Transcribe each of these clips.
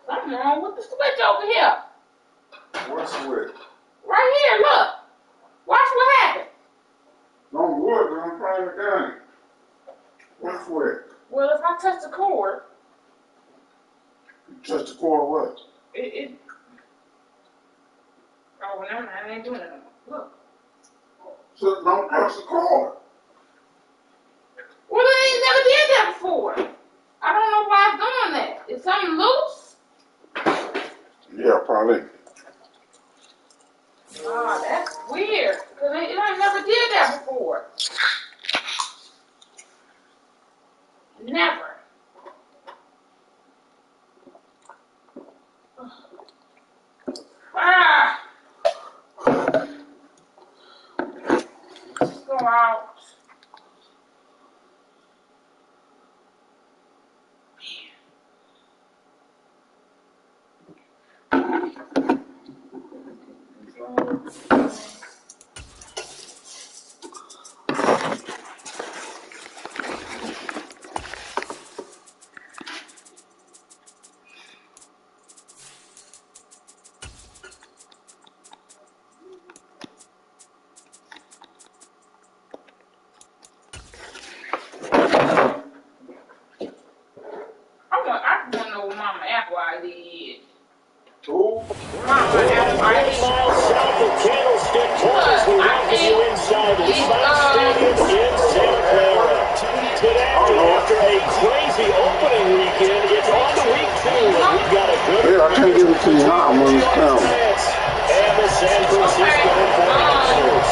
Something wrong with the switch over here. What switch? Right here, look. Watch what happened. Don't work, I'm playing the game. What switch? Well, if I touch the cord, You touch the cord what? Oh, never mind, I ain't doing it no more. Look. So don't touch the cord. Well, I ain't never did that before. I don't know why it's doing that. Is something loose? Yeah, probably. Oh, that's weird. Because I never did that before. Never. Ah! Let's go out. I want to know what Mama Apple ID is. Who? Mama Apple ID. Miles south of Candlestick Corners, we welcome you inside Levi's Stadium in Santa Clara. Today, after a crazy opening weekend, it's on to week 2. We've got a good... Yeah, I can't give it to you now. I'm on this camera. And the San Francisco 49ers.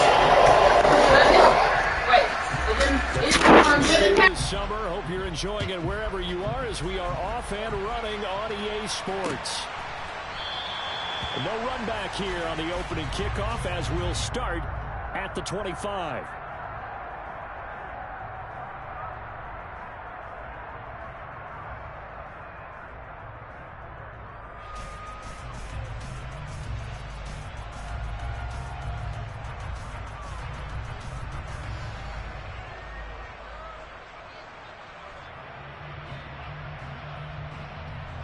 This summer, hope you're enjoying it wherever you are as we are off and running on EA Sports. No run back here on the opening kickoff as we'll start at the 25.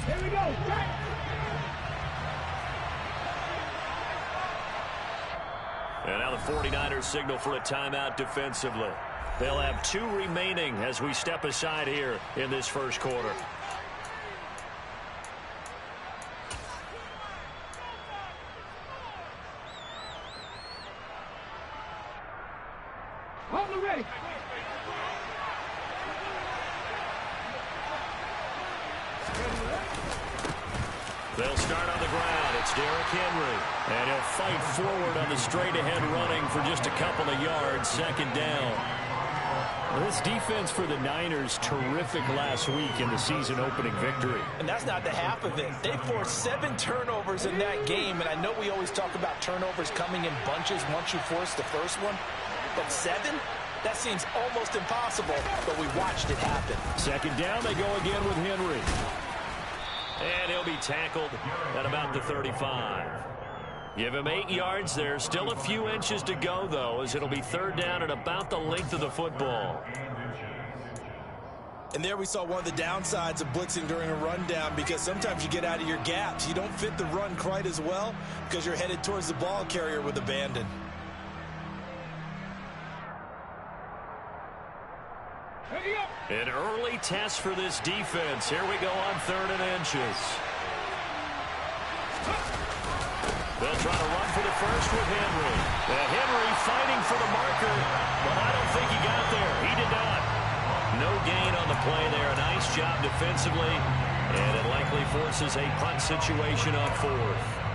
Here we go. And now the 49ers signal for a timeout defensively. They'll have 2 remaining as we step aside here in this first quarter. Hold it ready. They'll start on the ground. It's Derrick Henry. And he'll fight forward on the straight-ahead running for just a couple of yards. Second down. Well, this defense for the Niners, terrific last week in the season-opening victory. And that's not the half of it. They forced 7 turnovers in that game, and I know we always talk about turnovers coming in bunches once you force the first one, but 7? That seems almost impossible, but we watched it happen. Second down, they go again with Henry. And he'll be tackled at about the 35. Give him 8 yards there. Still a few inches to go, though, as it'll be third down at about the length of the football. And there we saw one of the downsides of blitzing during a rundown, because sometimes you get out of your gaps. You don't fit the run quite as well because you're headed towards the ball carrier with abandon. An early test for this defense. Here we go on 3rd and inches. They'll try to run for the first with Henry. Henry fighting for the marker, but I don't think he got there. He did not. No gain on the play there. A nice job defensively, and it likely forces a punt situation on 4th.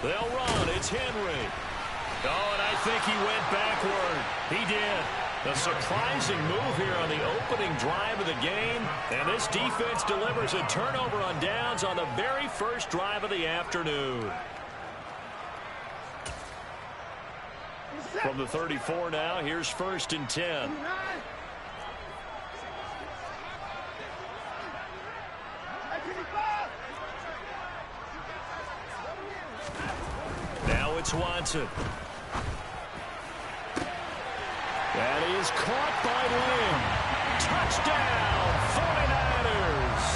They'll run. It's Henry. Oh, and I think he went backward. He did. A surprising move here on the opening drive of the game. And this defense delivers a turnover on downs on the very first drive of the afternoon. From the 34 now, here's 1st and 10. Now it's Watson. That is caught by Lamb. Touchdown, 49ers.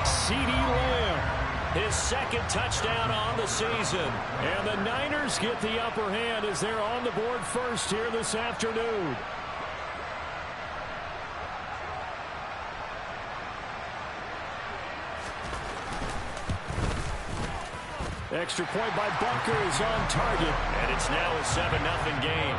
CeeDee Lamb, his 2nd touchdown on the season. And the Niners get the upper hand as they're on the board first here this afternoon. Extra point by Butker is on target. And it's now a 7-0 game.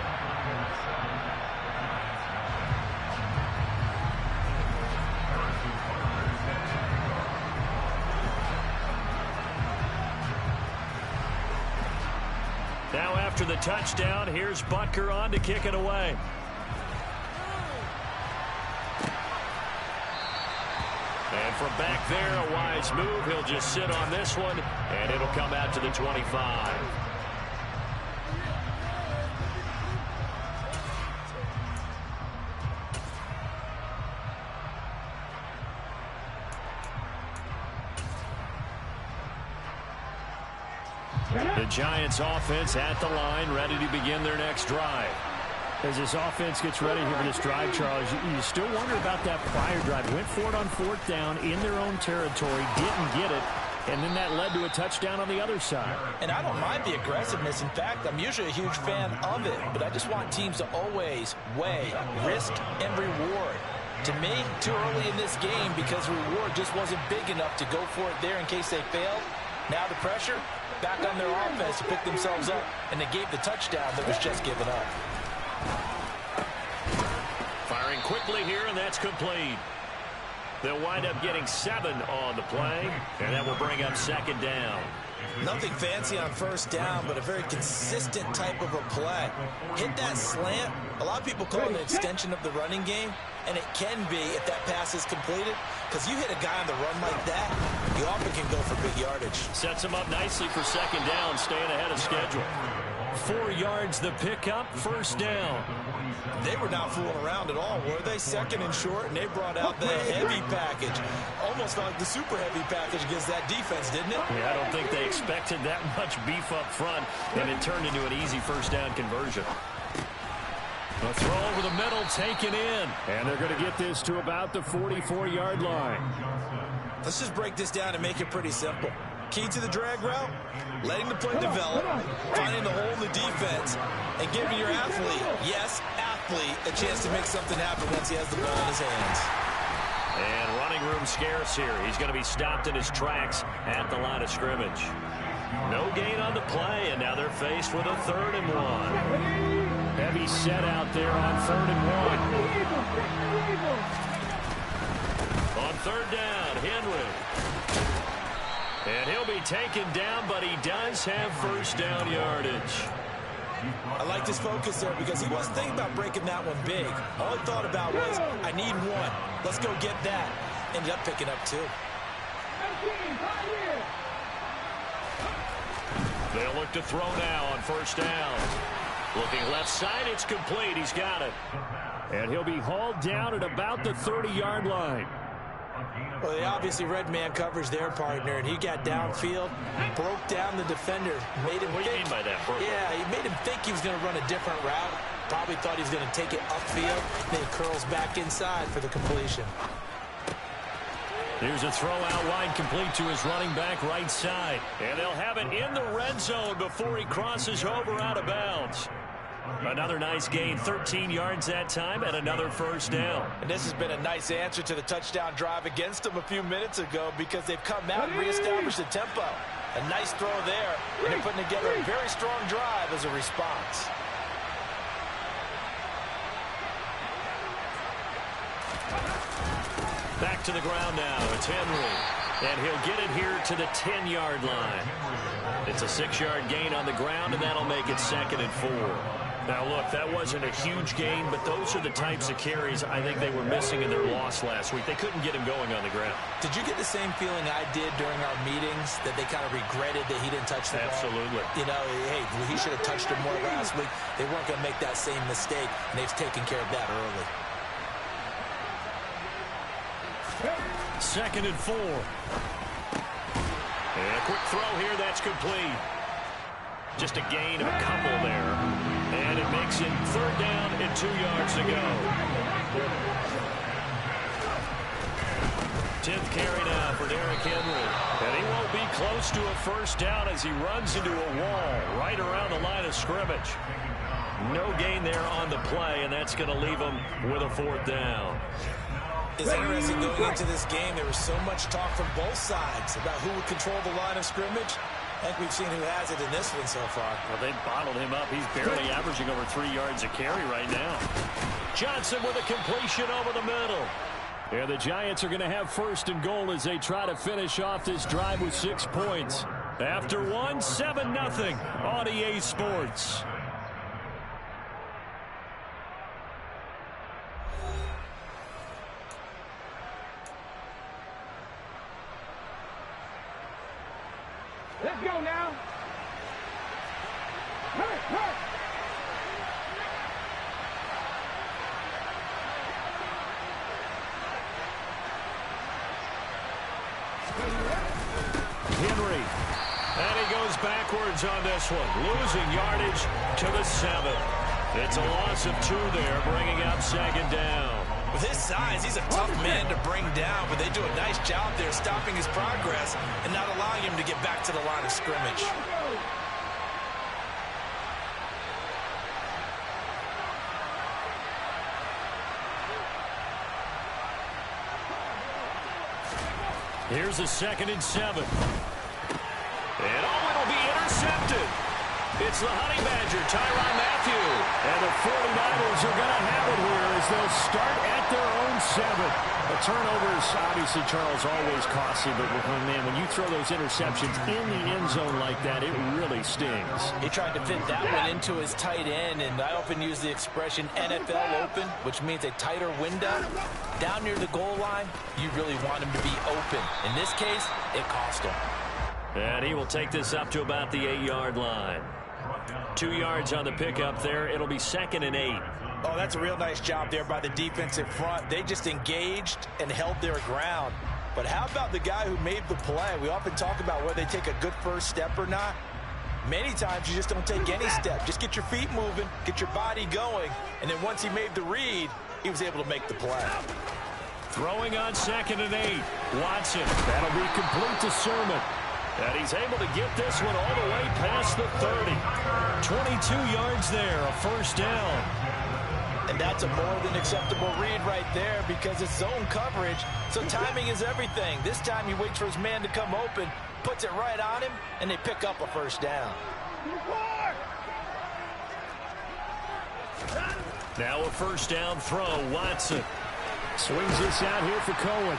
Now after the touchdown, here's Butker on to kick it away. And from back there, a wise move. He'll just sit on this one, and it'll come out to the 25. The Giants offense at the line, ready to begin their next drive. As this offense gets ready here for this drive, Charles, you still wonder about that prior drive. Went for it on 4th down in their own territory, didn't get it, and then that led to a touchdown on the other side. And I don't mind the aggressiveness. In fact, I'm usually a huge fan of it, but I just want teams to always weigh risk and reward. To me, too early in this game because reward just wasn't big enough to go for it there in case they failed. Now the pressure back on their offense to pick themselves up, and they gave the touchdown that was just given up. Firing quickly here, and that's complete. They'll wind up getting 7 on the play, and that will bring up 2nd down. Nothing fancy on 1st down, but a very consistent type of a play. Hit that slant. A lot of people call it an extension of the running game, and it can be if that pass is completed, because you hit a guy on the run like that, you often can go for big yardage. Sets him up nicely for 2nd down, staying ahead of schedule. 4 yards the pickup, 1st down. They were not fooling around at all, were they? 2nd and short, and they brought out the heavy package. Almost like the super heavy package against that defense, didn't it? Yeah, I don't think they expected that much beef up front, and it turned into an easy 1st down conversion. A throw over the middle, taken in. And they're going to get this to about the 44-yard line. Let's just break this down and make it pretty simple. Key to the drag route, letting the play develop, finding the hole in the defense, and giving your athlete, yes, athlete, a chance to make something happen once he has the ball in his hands. And running room scarce here. He's going to be stopped in his tracks at the line of scrimmage. No gain on the play, and now they're faced with a 3rd and 1. Heavy set out there on 3rd and 1. On 3rd down, Henry. And he'll be taken down, but he does have 1st down yardage. I like his focus there because he wasn't thinking about breaking that one big. All he thought about was, I need 1. Let's go get that. Ended up picking up 2. They'll look to throw now on 1st down. Looking left side, it's complete. He's got it. And he'll be hauled down at about the 30-yard line. Well, they obviously read man coverage their partner, and he got downfield, broke down the defender, made him think. What do you mean by that, bro? Yeah, he made him think he was going to run a different route. Probably thought he was going to take it upfield. Then he curls back inside for the completion. Here's a throw out wide, complete to his running back right side. And they'll have it in the red zone before he crosses over out of bounds. Another nice gain, 13 yards that time, and another 1st down. And this has been a nice answer to the touchdown drive against them a few minutes ago because they've come out and reestablished the tempo. A nice throw there, and they're putting together a very strong drive as a response. Back to the ground now. It's Henry. And he'll get it here to the 10-yard line. It's a 6-yard gain on the ground, and that'll make it 2nd and 4. Now, look, that wasn't a huge gain, but those are the types of carries I think they were missing in their loss last week. They couldn't get him going on the ground. Did you get the same feeling I did during our meetings, that they kind of regretted that he didn't touch the ball? Absolutely. You know, hey, he should have touched it more last week. They weren't going to make that same mistake, and they've taken care of that early. 2nd and 4. And a quick throw here, that's complete. Just a gain of a couple there. And it makes it 3rd down and 2 yards to go. 10th carry now for Derrick Henry. And he won't be close to a first down as he runs into a wall right around the line of scrimmage. No gain there on the play, and that's going to leave him with a 4th down. It's interesting going into this game. There was so much talk from both sides about who would control the line of scrimmage. I think we've seen who has it in this one so far. Well, they bottled him up. He's barely averaging over 3 yards a carry right now. Johnson with a completion over the middle. And the Giants are going to have 1st and goal as they try to finish off this drive with 6 points. After one, 7-0 on EA Sports. Let's go now. Hey. Henry. And he goes backwards on this one. Losing yardage to the 7. It's a loss of 2 there, bringing up 2nd down. With his size, he's a tough man to bring down, but they do a nice job there stopping his progress and not allowing him to get back to the line of scrimmage. Here's a 2nd and 7. And it'll be intercepted. It's the Honey Badger, Tyrann Mathieu. And the 49ers are going to have it here as they'll start at their own 7. The turnovers, obviously, Charles, always costly, but man, when you throw those interceptions in the end zone like that, it really stings. He tried to fit that one into his tight end, and I often use the expression NFL open, which means a tighter window. Down near the goal line, you really want him to be open. In this case, it cost him. And he will take this up to about the 8-yard line. 2 yards on the pickup there. It'll be 2nd and 8. Oh, that's a real nice job there by the defensive front. They just engaged and held their ground. But how about the guy who made the play? We often talk about whether they take a good first step or not. Many times you just don't take any step. Just get your feet moving, get your body going, and then once he made the read, he was able to make the play. Throwing on 2nd and 8. Watson. That'll be complete to Sermon. And he's able to get this one all the way past the 30. 22 yards there, a first down. And that's a more than acceptable read right there because it's zone coverage, so timing is everything. This time he waits for his man to come open, puts it right on him, and they pick up a first down. Now a first down throw, Watson. Swings this out here for Cohen.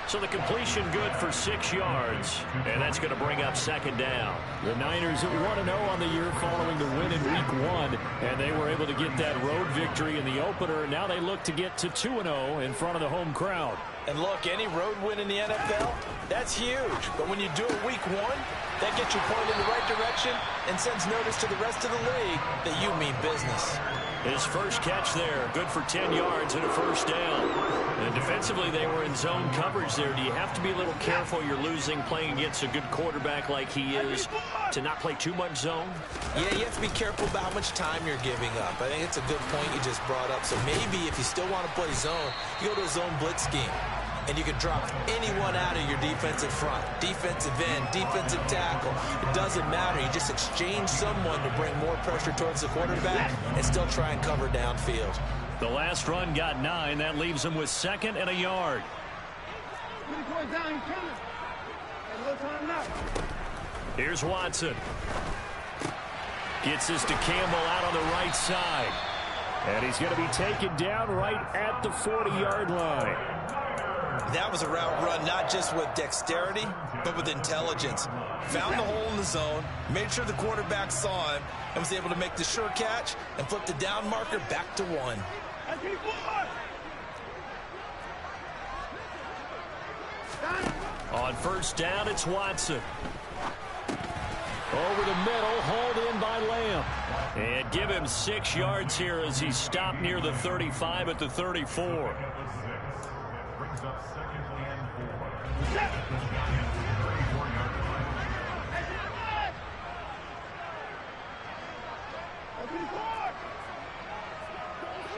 So the completion good for 6 yards, and that's going to bring up 2nd down. The Niners at 1-0 on the year following the win in Week 1, and they were able to get that road victory in the opener. Now they look to get to 2-0 in front of the home crowd. And look, any road win in the NFL, that's huge. But when you do it Week 1, that gets you pointed in the right direction and sends notice to the rest of the league that you mean business. His first catch there, good for 10 yards and a first down. And defensively, they were in zone coverage there. Do you have to be a little careful you're losing playing against a good quarterback like he is to not play too much zone? Yeah, you have to be careful about how much time you're giving up. I think it's a good point you just brought up. So maybe if you still want to play zone, you go to a zone blitz scheme. And you can drop anyone out of your defensive front, defensive end, defensive tackle. It doesn't matter. You just exchange someone to bring more pressure towards the quarterback and still try and cover downfield. The last run got 9. That leaves him with 2nd and a yard. Here's Watson. Gets this to Campbell out on the right side. And he's going to be taken down right at the 40-yard line. That was a route run not just with dexterity, but with intelligence. Found the hole in the zone, made sure the quarterback saw him, and was able to make the sure catch and flip the down marker back to 1. On first down, it's Watson. Over the middle, hauled in by Lamb. And give him 6 yards here as he stopped near the 35 at the 34.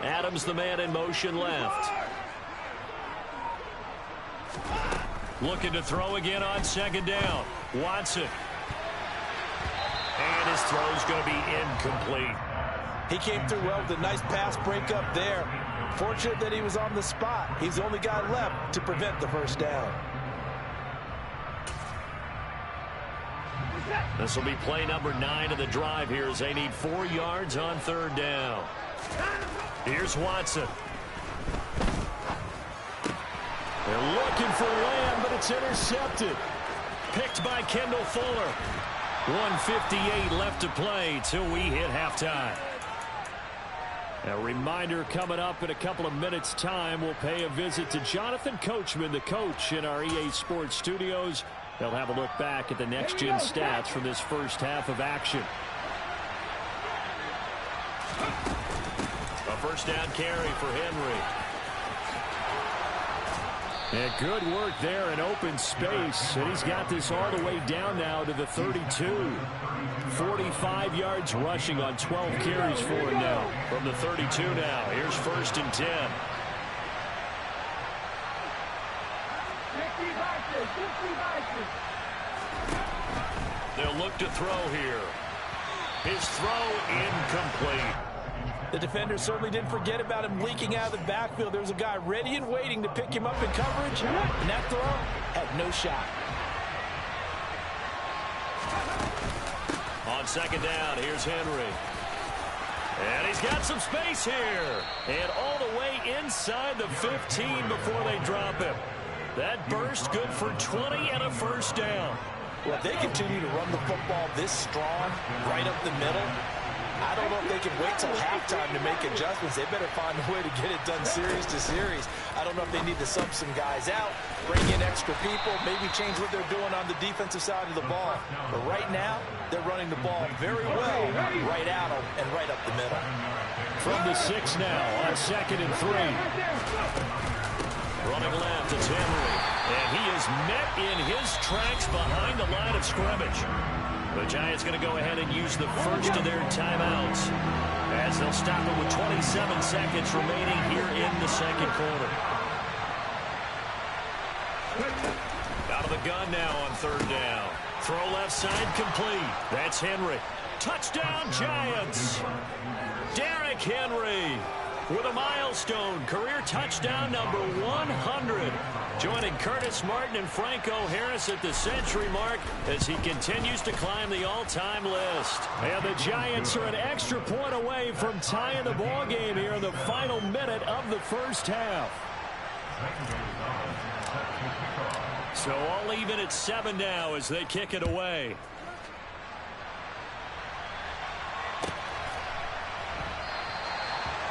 Adams, the man in motion left. Looking to throw again on second down. Watson. And his throw's going to be incomplete. He came through well with a nice pass breakup there. Fortunate that he was on the spot. He's the only guy left to prevent the first down. This will be play number 9 of the drive here as they need 4 yards on third down. Here's Watson. They're looking for Lamb, but it's intercepted. Picked by Kendall Fuller. 1:58 left to play till we hit halftime. A reminder coming up in a couple of minutes' time. We'll pay a visit to Jonathan Coachman, the coach in our EA Sports studios. They'll have a look back at the next-gen stats from this first half of action. A first down carry for Henry. And good work there in open space. And he's got this all the way down now to the 32. 45 yards rushing on 12 carries for him now. From the 32 now. Here's first and 10. They'll look to throw here. His throw incomplete. The defender certainly didn't forget about him leaking out of the backfield. There was a guy ready and waiting to pick him up in coverage, and that throw had no shot. On second down, here's Henry. And he's got some space here. And all the way inside the 15 before they drop him. That burst good for 20 and a first down. Well, if they continue to run the football this strong, right up the middle, I don't know if they can wait till halftime to make adjustments. They better find a way to get it done series to series. I don't know if they need to sub some guys out, bring in extra people, maybe change what they're doing on the defensive side of the ball. But right now, they're running the ball very well right out and right up the middle. From the 6 now on second and 3. Running left, it's Henry. And he is met in his tracks behind the line of scrimmage. The Giants going to go ahead and use the first of their timeouts as they'll stop it with 27 seconds remaining here in the second quarter. Out of the gun now on third down. Throw left side complete. That's Henry. Touchdown Giants. Derrick Henry with a milestone career touchdown number 100. Joining Curtis Martin and Franco Harris at the century mark as he continues to climb the all-time list. And the Giants are an extra point away from tying the ball game here in the final minute of the first half. So all even at 7 now as they kick it away.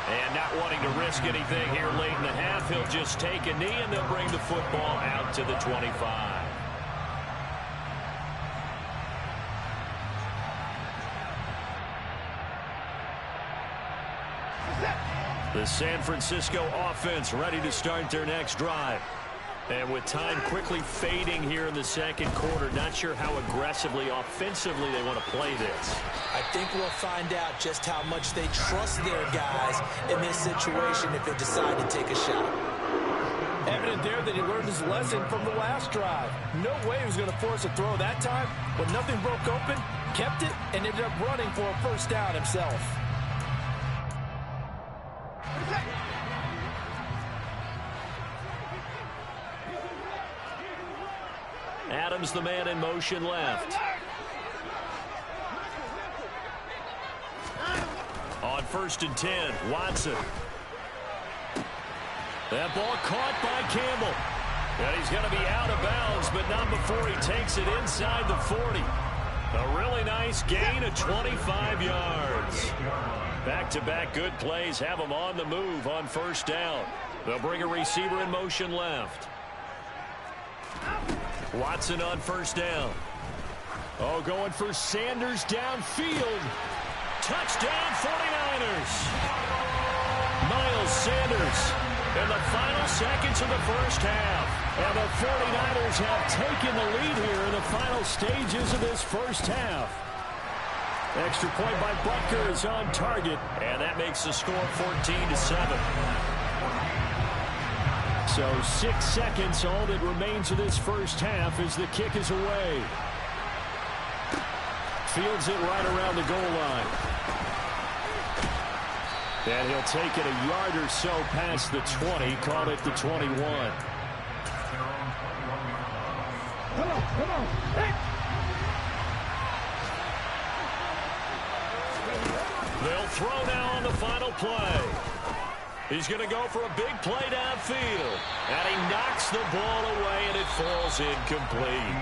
And not wanting to risk anything here late in the half, he'll just take a knee and they'll bring the football out to the 25. The San Francisco offense ready to start their next drive. And with time quickly fading here in the second quarter, not sure how aggressively, offensively they want to play this. I think we'll find out just how much they trust their guys in this situation if they decide to take a shot. Evident there that he learned his lesson from the last drive. No way he was going to force a throw that time. When nothing broke open, kept it, and ended up running for a first down himself. Adams, the man in motion left. On first and 10, Watson. That ball caught by Campbell. And he's going to be out of bounds, but not before he takes it inside the 40. A really nice gain of 25 yards. Back-to-back good plays have him on the move on first down. They'll bring a receiver in motion left. Watson on first down. Oh, going for Sanders downfield. Touchdown 49ers. Miles Sanders in the final seconds of the first half. And the 49ers have taken the lead here in the final stages of this first half. Extra point by Butker is on target. And that makes the score 14-7. So 6 seconds, all that remains of this first half as the kick is away. Fields it right around the goal line. And he'll take it a yard or so past the 20, call it the 21. Come on. Hey. They'll throw now on the final play. He's going to go for a big play downfield. And he knocks the ball away, and it falls incomplete.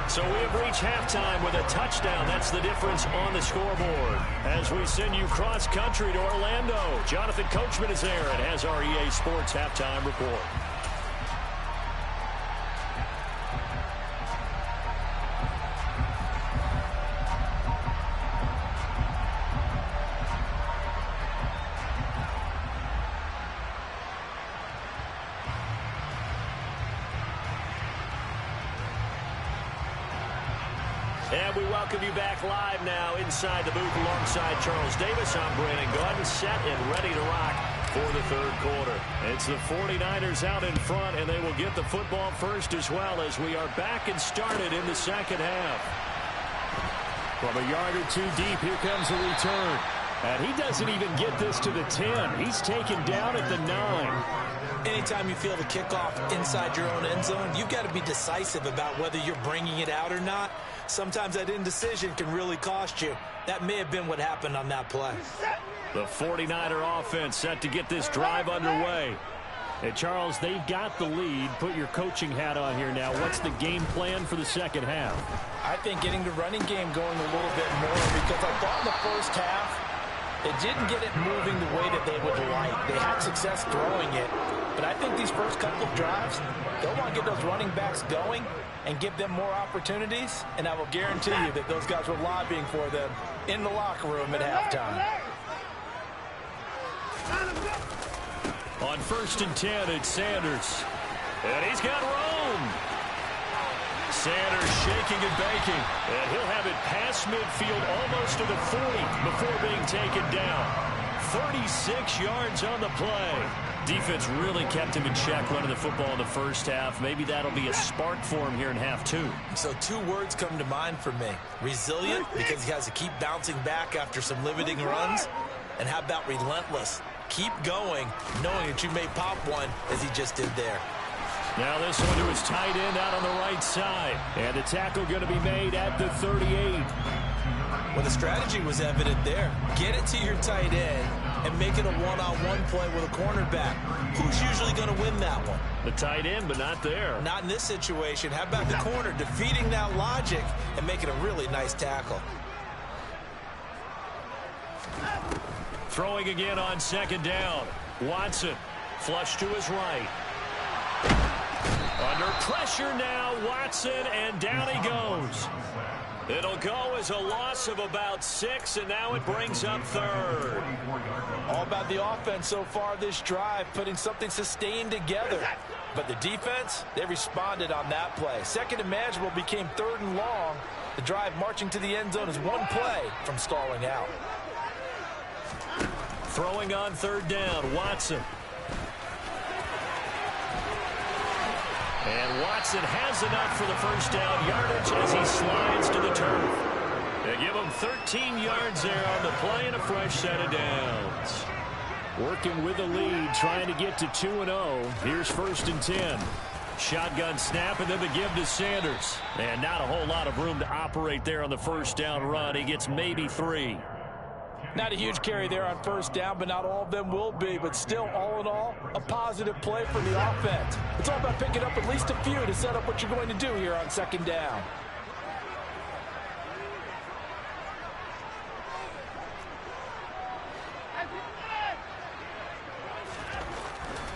So we have reached halftime with a touchdown. That's the difference on the scoreboard. As we send you cross-country to Orlando, Jonathan Coachman is there and has our EA Sports Halftime Report. And we welcome you back live now inside the booth alongside Charles Davis. I'm Brandon Gaudin, set and ready to rock for the third quarter. It's the 49ers out in front, and they will get the football first as well as we are back and started in the second half. From a yard or two deep, here comes a return. And he doesn't even get this to the 10. He's taken down at the 9. Anytime you feel the kickoff inside your own end zone, you've got to be decisive about whether you're bringing it out or not. Sometimes that indecision can really cost you. That may have been what happened on that play. The 49er offense set to get this drive underway. Hey, Charles, they've got the lead. Put your coaching hat on here now. What's the game plan for the second half? I think getting the running game going a little bit more, because I thought in the first half, they didn't get it moving the way that they would like. They had success throwing it. But I think these first couple of drives, they'll want to get those running backs going and give them more opportunities. And I will guarantee you that those guys were lobbying for them in the locker room at halftime. On 1st and 10, it's Sanders. And he's got room. Sanders shaking and baking. And he'll have it past midfield almost to the 40 before being taken down. 36 yards on the play. Defense really kept him in check running the football in the first half. Maybe that'll be a spark for him here in half two. So 2 words come to mind for me. Resilient, because he has to keep bouncing back after some limiting runs. And how about relentless? Keep going, knowing that you may pop one as he just did there. Now this one to his tight end out on the right side. And the tackle going to be made at the 38. Well, the strategy was evident there. Get it to your tight end and make it a one-on-one play with a cornerback. Who's usually going to win that one? The tight end, but not there. Not in this situation. How about the corner defeating that logic and making a really nice tackle? Throwing again on 2nd down. Watson, flush to his right. Under pressure now, Watson, and down he goes. It'll go as a loss of about 6, and now it brings up 3rd. All about the offense so far this drive, putting something sustained together. But the defense, they responded on that play. 2nd and manageable became 3rd and long. The drive marching to the end zone is 1 play from stalling out. Throwing on 3rd down, Watson. And Watson has enough for the first down yardage as he slides to the turf. They give him 13 yards there on the play and a fresh set of downs. Working with the lead, trying to get to 2-0. Here's 1st and 10. Shotgun snap and then the give to Sanders. And not a whole lot of room to operate there on the first down run. He gets maybe 3. Not a huge carry there on first down, but not all of them will be. But still, all in all, a positive play for the offense. It's all about picking up at least a few to set up what you're going to do here on second down.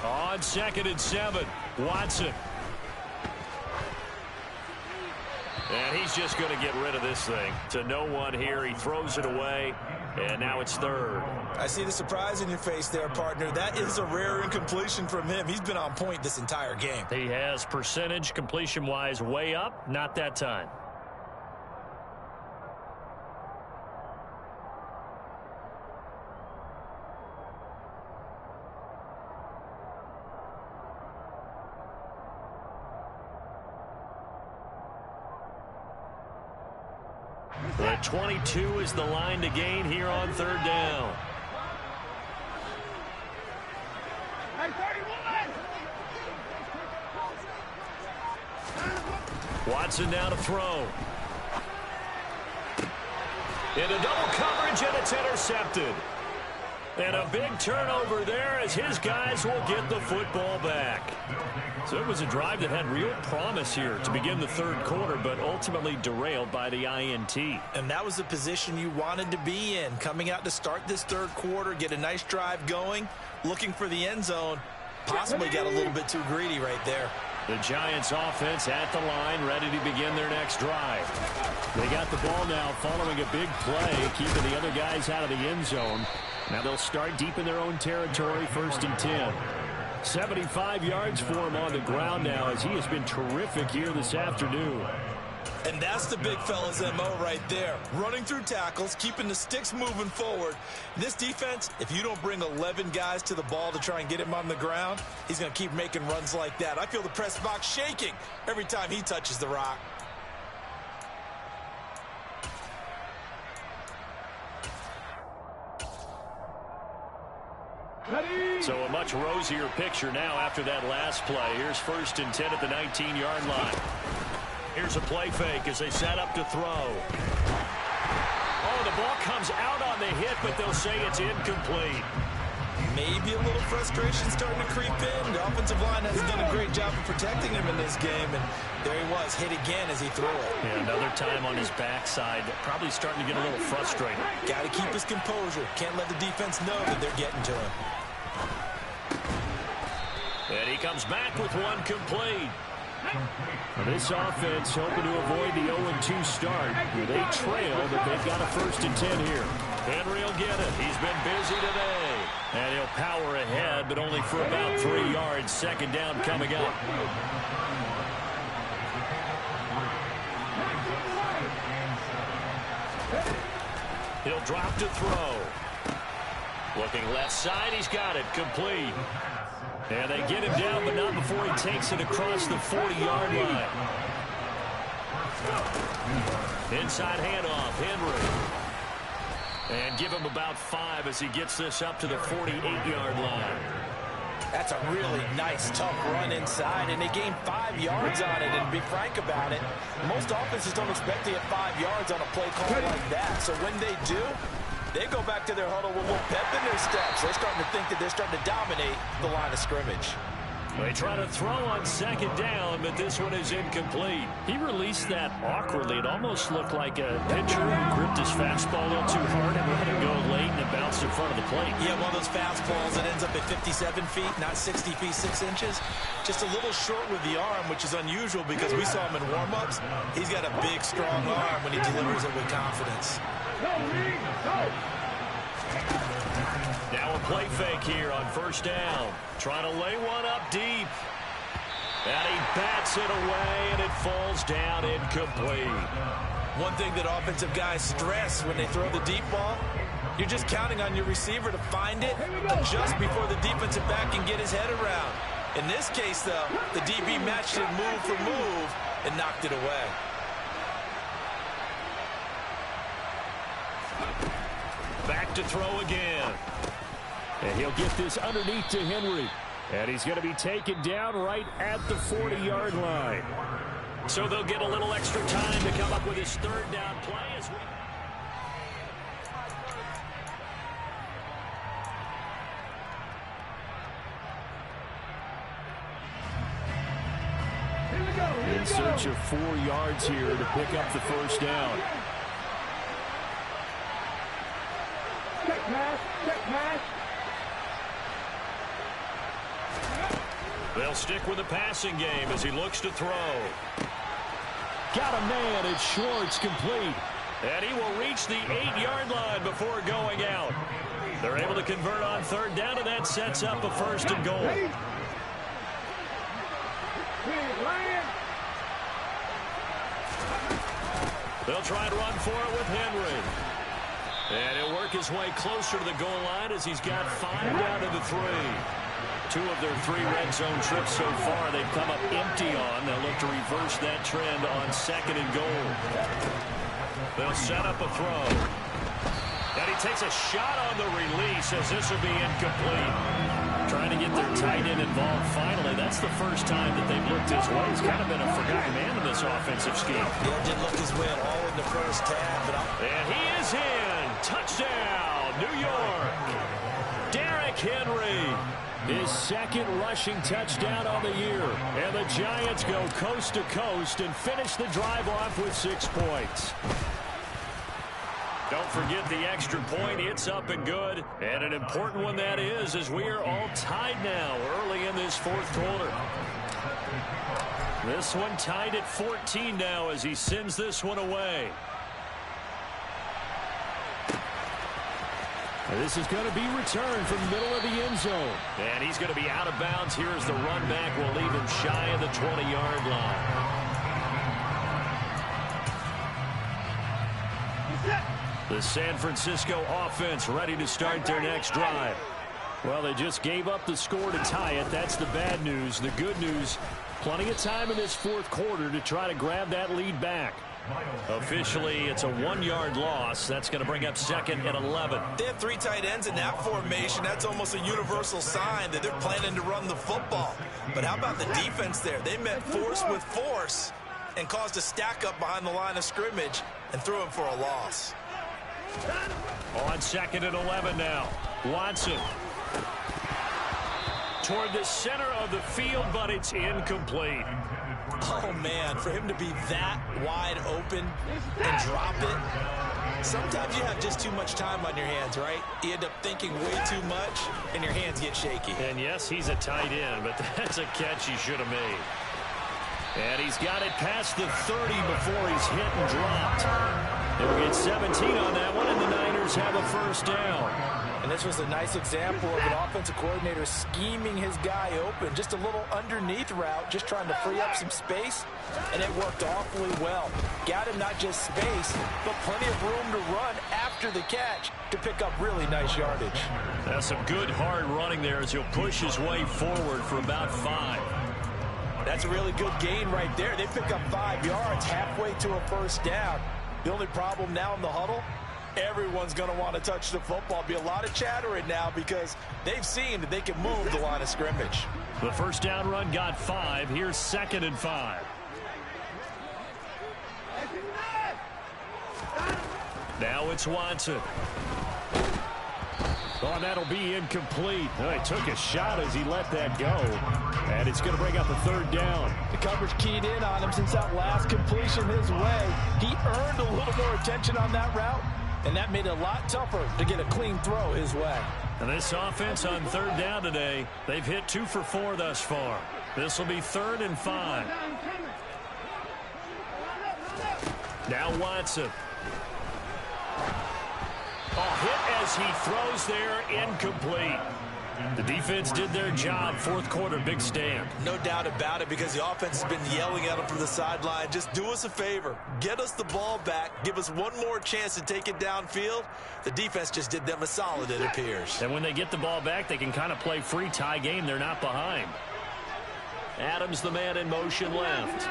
On 2nd and 7, Watson. And he's just going to get rid of this thing. To no one here. He throws it away, and now it's 3rd. I see the surprise in your face there, partner. That is a rare incompletion from him. He's been on point this entire game. He has percentage completion-wise way up. Not that time. The 22 is the line to gain here on 3rd down. Watson now to throw. Into double coverage, and it's intercepted. And a big turnover there as his guys will get the football back. So it was a drive that had real promise here to begin the 3rd quarter, but ultimately derailed by the INT. And that was the position you wanted to be in. Coming out to start this 3rd quarter, get a nice drive going, looking for the end zone. Possibly got a little bit too greedy right there. The Giants offense at the line, ready to begin their next drive. They got the ball now following a big play, keeping the other guys out of the end zone. Now they'll start deep in their own territory, 1st and 10. 75 yards for him on the ground now as he has been terrific here this afternoon. And that's the big fella's MO right there. Running through tackles, keeping the sticks moving forward. This defense, if you don't bring 11 guys to the ball to try and get him on the ground, he's going to keep making runs like that. I feel the press box shaking every time he touches the rock. So a much rosier picture now after that last play. Here's 1st and 10 at the 19-yard line. Here's a play fake as they set up to throw. Oh, the ball comes out on the hit, but they'll say it's incomplete. Maybe a little frustration starting to creep in. The offensive line has done a great job of protecting him in this game, and there he was, hit again as he threw it. Yeah, another time on his backside, probably starting to get a little frustrated. Got to keep his composure. Can't let the defense know that they're getting to him. And he comes back with one complete. This offense hoping to avoid the 0-2 start. They trail, but they've got a 1st and 10 here. Henry will get it. He's been busy today. And he'll power ahead, but only for about 3 yards. 2nd down coming up. He'll drop to throw. Looking left side, he's got it. Complete. And they get him down, but not before he takes it across the 40-yard line. Inside handoff, Henry. And give him about 5 as he gets this up to the 48-yard line. That's a really nice, tough run inside, and they gained 5 yards on it. And to be frank about it, most offenses don't expect to get 5 yards on a play call like that. So when they do, they go back to their huddle with a little pep in their steps. They're starting to think that they're starting to dominate the line of scrimmage. They try to throw on 2nd down, but this one is incomplete. He released that awkwardly. It almost looked like a pitcher who gripped his fastball a little too hard and let it go late, and it bounced in front of the plate. Yeah, one of those fastballs that ends up at 57 feet, not 60 feet, 6 inches. Just a little short with the arm, which is unusual because we saw him in warm-ups. He's got a big, strong arm when he delivers it with confidence. Now a play fake here on 1st down. Trying to lay one up deep. And he bats it away, and it falls down incomplete. One thing that offensive guys stress when they throw the deep ball, you're just counting on your receiver to find it, adjust before the defensive back can get his head around. In this case, though, the DB matched it move for move and knocked it away. Back to throw again. And he'll get this underneath to Henry. And he's going to be taken down right at the 40-yard line. So they'll get a little extra time to come up with his 3rd down play. In search of 4 yards here to pick up the first down. Check pass. Check pass. They'll stick with the passing game as he looks to throw. Got a man. It's Schwartz, complete. And he will reach the 8-yard line before going out. They're able to convert on third down, and that sets up a first and goal. They'll try and run for it with Henry. And he'll work his way closer to the goal line as he's got 5 down to the 3. 2 of their 3 red zone trips so far they've come up empty on. They'll look to reverse that trend on second and goal. They'll set up a throw. And he takes a shot on the release as this will be incomplete. Trying to get their tight end involved finally. That's the first time that they've looked his way. He's kind of been a forgotten man in this offensive scheme. Yeah, didn't look his way at all in the first half. And he is in. Touchdown, New York. Derrick Henry. His second rushing touchdown on the year. And the Giants go coast to coast and finish the drive off with 6 points. Don't forget the extra point. It's up and good. And an important one that is, as we are all tied now early in this 4th quarter. This one tied at 14 now as he sends this one away. This is going to be returned from the middle of the end zone. And he's going to be out of bounds here as the run back will leave him shy of the 20-yard line. The San Francisco offense ready to start their next drive. Well, they just gave up the score to tie it. That's the bad news. The good news, plenty of time in this 4th quarter to try to grab that lead back. Officially, it's a 1-yard loss. That's going to bring up second and 11. They have 3 tight ends in that formation. That's almost a universal sign that they're planning to run the football. But how about the defense there? They met force with force and caused a stack up behind the line of scrimmage and threw him for a loss. On second and 11 now. Watson. Toward the center of the field, but it's incomplete. Oh, man, for him to be that wide open and drop it. Sometimes you have just too much time on your hands, right? You end up thinking way too much, and your hands get shaky. And, yes, he's a tight end, but that's a catch he should have made. And he's got it past the 30 before he's hit and dropped. He'll get 17 on that one, and the Niners have a first down. And this was a nice example of an offensive coordinator scheming his guy open. Just a little underneath route, just trying to free up some space, and it worked awfully well. Got him not just space, but plenty of room to run after the catch to pick up really nice yardage. That's some good hard running there as he'll push his way forward for about 5. That's a really good gain right there. They pick up 5 yards halfway to a first down. The only problem now in the huddle, everyone's going to want to touch the football. Be a lot of chattering now because they've seen that they can move the line of scrimmage. The first down run got 5. Here's second and 5. Now it's Watson. Oh, and that'll be incomplete. Oh, he took a shot as he let that go. And it's going to bring up a third down. The coverage keyed in on him since that last completion his way. He earned a little more attention on that route, and that made it a lot tougher to get a clean throw his way. And this offense on third down today, they've hit 2 for 4 thus far. This will be 3rd and 5. Now Watson. Hit as he throws there, incomplete. The defense did their job. 4th quarter, big stand. No doubt about it, because the offense has been yelling at him from the sideline. Just do us a favor. Get us the ball back. Give us one more chance to take it downfield. The defense just did them a solid, it appears. And when they get the ball back, they can kind of play free tie game. They're not behind. Adams, the man in motion left.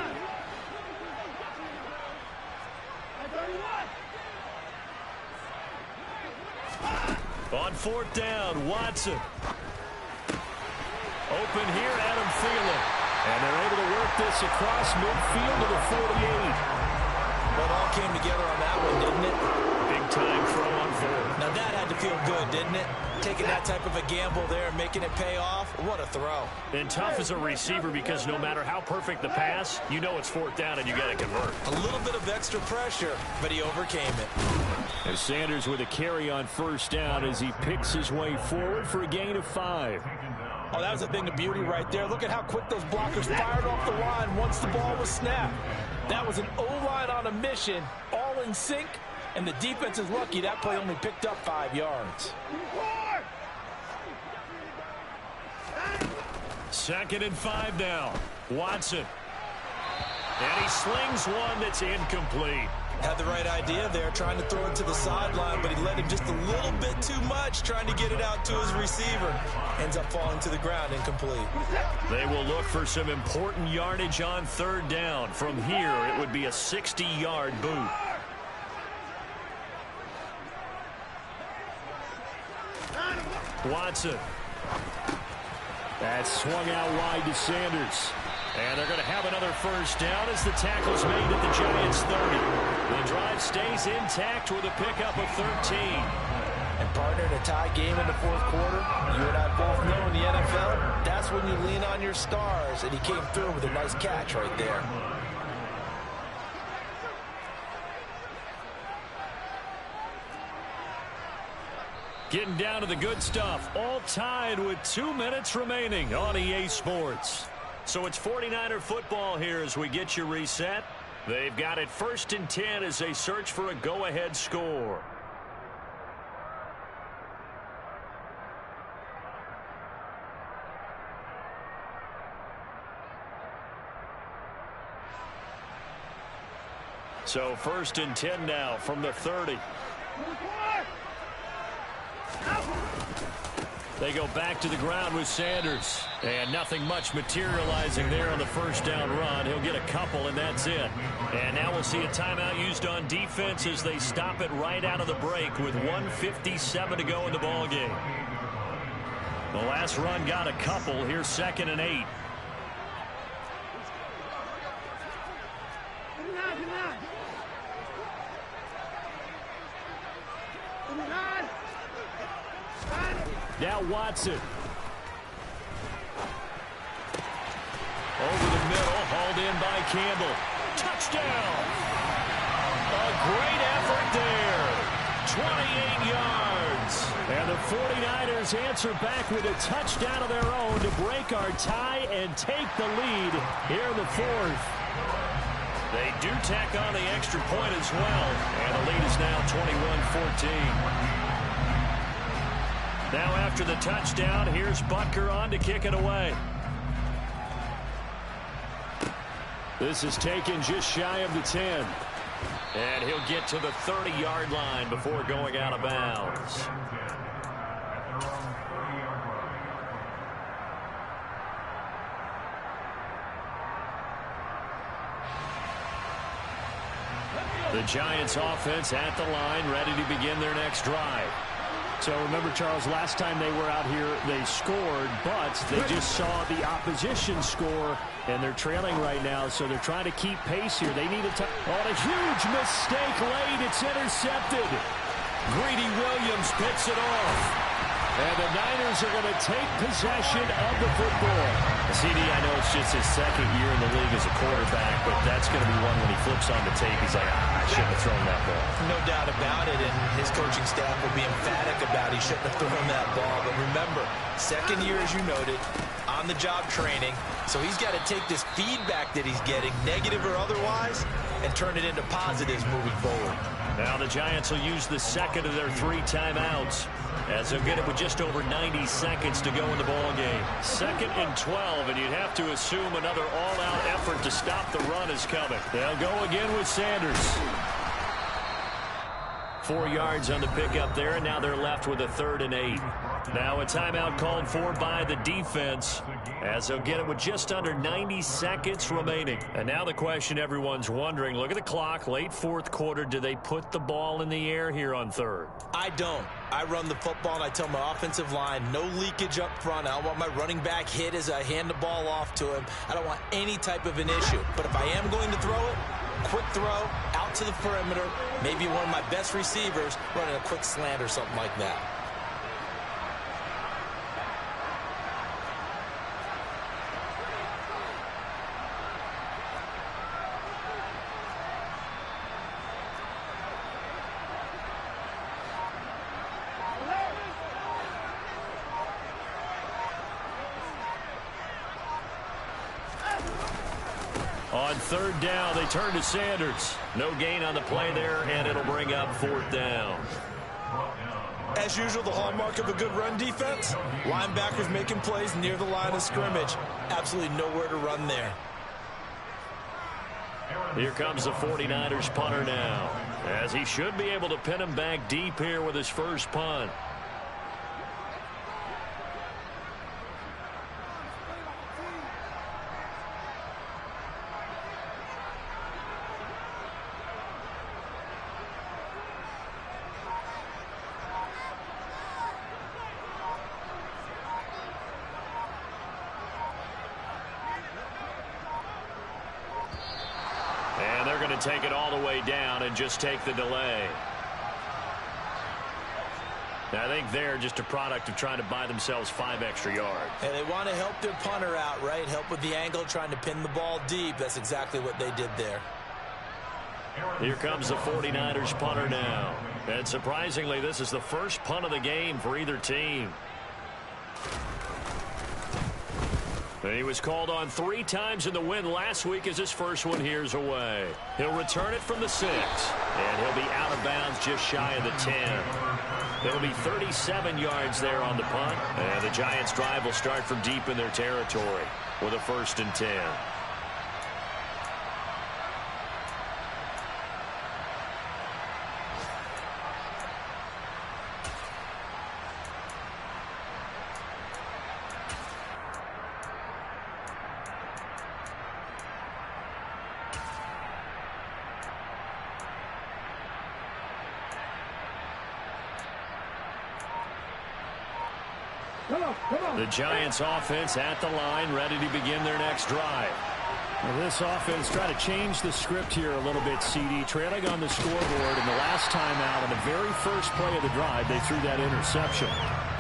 On 4th down, Watson. Open here, Adam Thielen. And they're able to work this across midfield to the 48. Well, it all came together on that one, didn't it? Big big-time throw on fourth. Now that had to feel good, didn't it? Taking that type of a gamble there and making it pay off. What a throw. And tough as a receiver because no matter how perfect the pass, you know it's fourth down and you got to convert. A little bit of extra pressure, but he overcame it. And Sanders with a carry on first down as he picks his way forward for a gain of 5. Oh, that was a thing of beauty right there. Look at how quick those blockers fired off the line once the ball was snapped. That was an O-line on a mission, all in sync, and the defense is lucky that play only picked up 5 yards. 2nd and 5 now. Watson. And he slings one that's incomplete. Had the right idea there, trying to throw it to the sideline, but he led him just a little bit too much, trying to get it out to his receiver. Ends up falling to the ground, incomplete. They will look for some important yardage on 3rd down. From here, it would be a 60-yard boot. Watson. That's swung out wide to Sanders. And they're going to have another first down as the tackle's made at the Giants' 30. The drive stays intact with a pickup of 13. And partner, in a tie game in the 4th quarter, you and I both know in the NFL, that's when you lean on your stars, and he came through with a nice catch right there. Getting down to the good stuff, all tied with 2 minutes remaining on EA Sports. So it's 49er football here as we get you reset. They've got it 1st and 10 as they search for a go-ahead score. So 1st and 10 now from the 30. They go back to the ground with Sanders. And nothing much materializing there on the first down run. He'll get a couple, and that's it. And now we'll see a timeout used on defense as they stop it right out of the break with 1:57 to go in the ballgame. The last run got a couple. Here's 2nd and 8. Now Watson. Over the middle, hauled in by Campbell. Touchdown! A great effort there. 28 yards. And the 49ers answer back with a touchdown of their own to break our tie and take the lead here in the 4th. They do tack on the extra point as well. And the lead is now 21-14. Now after the touchdown, here's Butker on to kick it away. This is taken just shy of the 10. And he'll get to the 30-yard line before going out of bounds. The Giants offense at the line, ready to begin their next drive. So remember, Charles, last time they were out here, they scored, but they just saw the opposition score, and they're trailing right now, so they're trying to keep pace here. They need a huge mistake late. It's intercepted. Greedy Williams picks it off. And the Niners are going to take possession of the football. CD, I know it's just his 2nd year in the league as a quarterback, but that's going to be one when he flips on the tape. He's like, I shouldn't have thrown that ball. No doubt about it, and his coaching staff will be emphatic about he shouldn't have thrown that ball. But remember, 2nd year, as you noted, on-the-job training. So he's got to take this feedback that he's getting, negative or otherwise, and turn it into positives moving forward. Now the Giants will use the 2nd of their 3 timeouts, as they'll get it with just over 90 seconds to go in the ballgame. 2nd and 12, and you'd have to assume another all-out effort to stop the run is coming. They'll go again with Sanders. 4 yards on the pickup there, and now they're left with a 3rd and 8. Now a timeout called for by the defense, as they'll get it with just under 90 seconds remaining. And now the question everyone's wondering, look at the clock, late 4th quarter, do they put the ball in the air here on 3rd? I don't. I run the football, and I tell my offensive line, no leakage up front. I don't want my running back hit as I hand the ball off to him. I don't want any type of an issue. But if I am going to throw it, quick throw, out to the perimeter, maybe one of my best receivers running a quick slant or something like that. On third down, they turn to Sanders. No gain on the play there, and it'll bring up fourth down. As usual, the hallmark of a good run defense, linebackers making plays near the line of scrimmage. Absolutely nowhere to run there. Here comes the 49ers punter now, as he should be able to pin him back deep here with his first punt. Take it all the way down and just take the delay. I think they're just a product of trying to buy themselves 5 extra yards. And they want to help their punter out, right? Help with the angle, trying to pin the ball deep. That's exactly what they did there. Here comes the 49ers punter now. And surprisingly, this is the first punt of the game for either team. He was called on 3 times in the win last week as his first one here's away. He'll return it from the 6, and he'll be out of bounds just shy of the 10. There'll be 37 yards there on the punt, and the Giants' drive will start from deep in their territory with a 1st and 10. The Giants offense at the line, ready to begin their next drive. Well, this offense trying to change the script here a little bit, CD. Trailing on the scoreboard, and the last time out on the very first play of the drive, they threw that interception.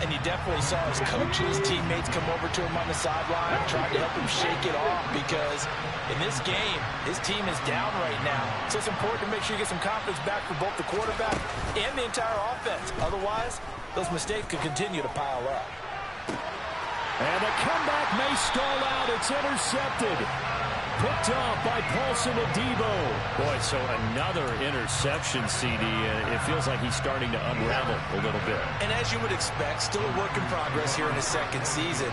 And you definitely saw his coaches, teammates come over to him on the sideline, trying to help him shake it off, because in this game, his team is down right now. So it's important to make sure you get some confidence back for both the quarterback and the entire offense. Otherwise, those mistakes could continue to pile up. And the comeback may stall out. It's intercepted. Picked off by Paulson Adebo. Boy, so another interception, CD. It feels like he's starting to unravel a little bit. And as you would expect, still a work in progress here in his second season.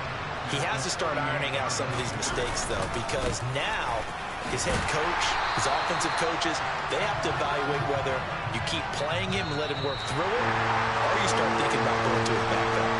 He has to start ironing out some of these mistakes, though, because now his head coach, his offensive coaches, they have to evaluate whether you keep playing him and let him work through it, or you start thinking about going to his backup.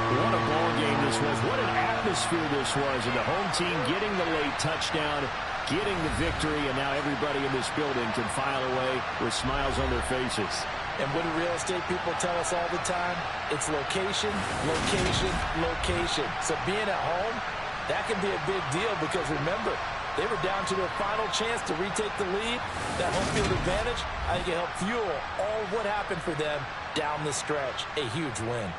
What a ball game this was. What an atmosphere this was. And the home team getting the late touchdown, getting the victory, and now everybody in this building can file away with smiles on their faces. And what do real estate people tell us all the time? It's location, location, location. So being at home, that can be a big deal because remember, they were down to their final chance to retake the lead. That home field advantage, I think it helped fuel all what happened for them down the stretch. A huge win.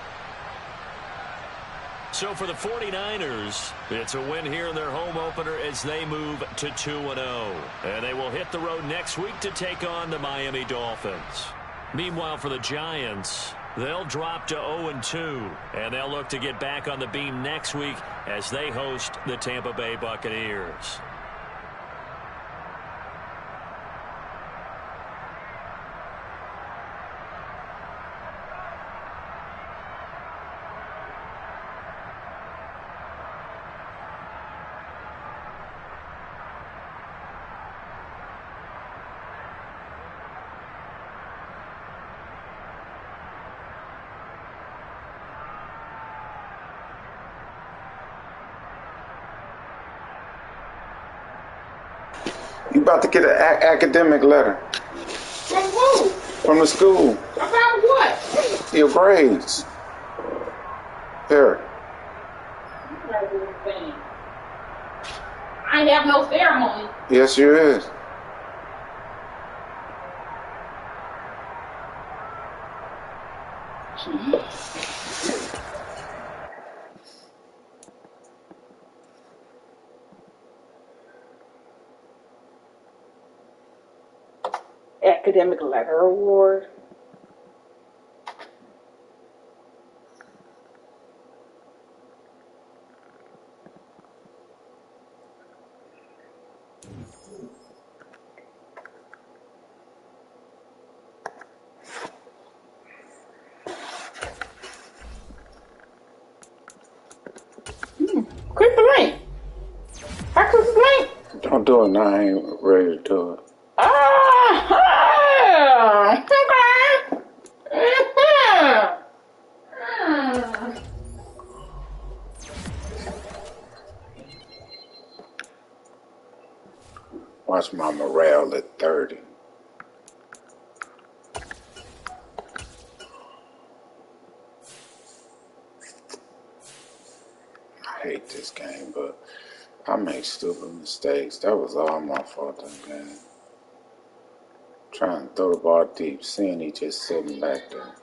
So for the 49ers, it's a win here in their home opener as they move to 2-0. And they will hit the road next week to take on the Miami Dolphins. Meanwhile, for the Giants, they'll drop to 0-2. And they'll look to get back on the beam next week as they host the Tampa Bay Buccaneers. You about to get an academic letter. From who? From the school. About what? Your grades. Here. I ain't have no ceremony. Yes, you is. academic letter award. Click the link. I click the link. Don't do it now. I ain't ready to do it. Watch my morale at 30. I hate this game, but I make stupid mistakes. That was all my fault that game. Trying to throw the ball deep, seeing he just sitting back there.